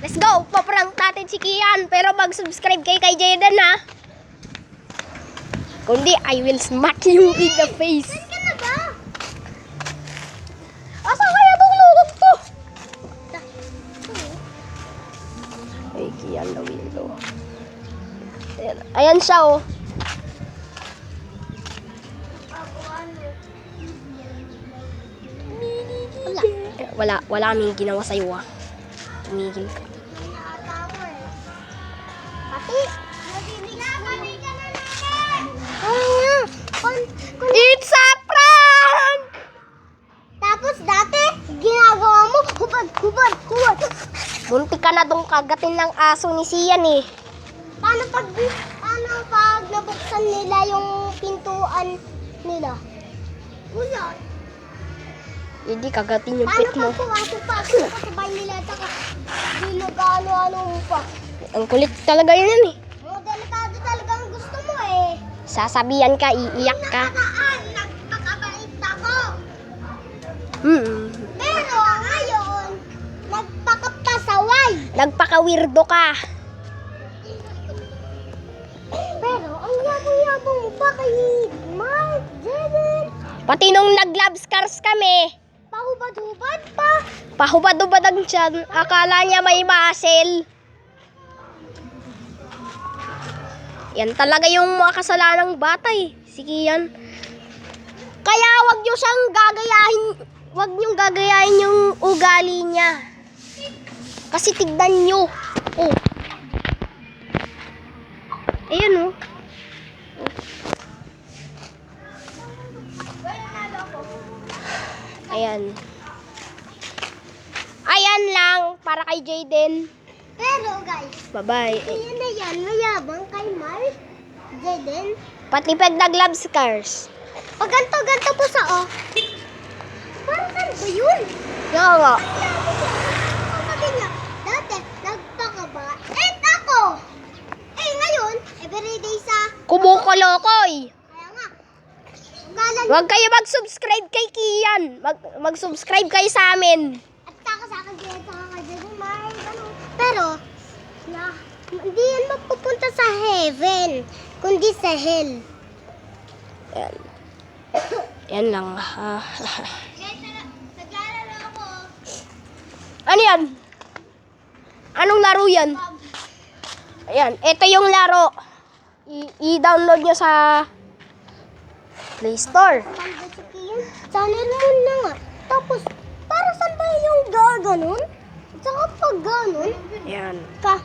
Let's go! Paprank natin si Kian. Pero mag-subscribe kayo kay Jaden, ha? Kundi, I will smack you in the face. Saan ka na ba? Asa kaya itong lulog to? Ay, Kian, gawin to. Ayan siya, oh. Wala kaming ginawa sa'yo, ah. Tumigil ka. Pati, nabibigay ka na namin. It's a prank! Tapos dati, ginagawa mo, hubad. Muntik ka na dong kagatin ng aso ni Sian, eh. Paano pag nabuksan nila yung pintuan nila? Wala. Hindi kagatin yung Paano pit mo. pag pumasok sa bahay nila, tsaka ano mo pa? Ang kulit talaga yun, eh. Delikado talaga ang gusto mo eh. Sasabihan ka, iiyak ka. Nagpakabait ako. Pero ngayon, nagpakapasaway. Nagpaka-weirdo ka. Pero ang yabang-yabang mo pa kay Mark, Jaden. Pati nung nag-love scars kami, Pahubad-hubad pa. pahubad-ubad ang tiyan. Akala niya may muscle. Yan talaga yung mga kasalanang bata, eh. Si Kian. Kaya wag niyo siyang gagayahin. Wag niyong gagayahin yung ugali niya. Kasi tignan niyo. Oh. Ayan, oh. Ayan. Ayan lang para kay Jaden. Pero guys, Bye-bye. yan na yan, mayabang kay Mark, Jaden. Pati pag nag-love scars. O ganto po sa Parang saan ba yun? Nga nga. Sabi niya, dati, nagpakabait ako. Eh ngayon, everyday sa... Kumukolokoy. Kaya nga, galang Huwag kayo mag-subscribe kay Kian. Mag-subscribe kayo sa amin. at saka sa akin dito ka dyan, Mark, ano. Pero, hindi yan mapupunta sa heaven, kundi sa hell. Ayan. Yan lang. Guys, naglalaro ako. Ano yan? Anong laro yan? Ayan. Ito yung laro. I-download nyo sa Play Store. Channel mo na nga. Tapos, para saan ba yung gaganon? At saka pag ganon, Ayan. ka,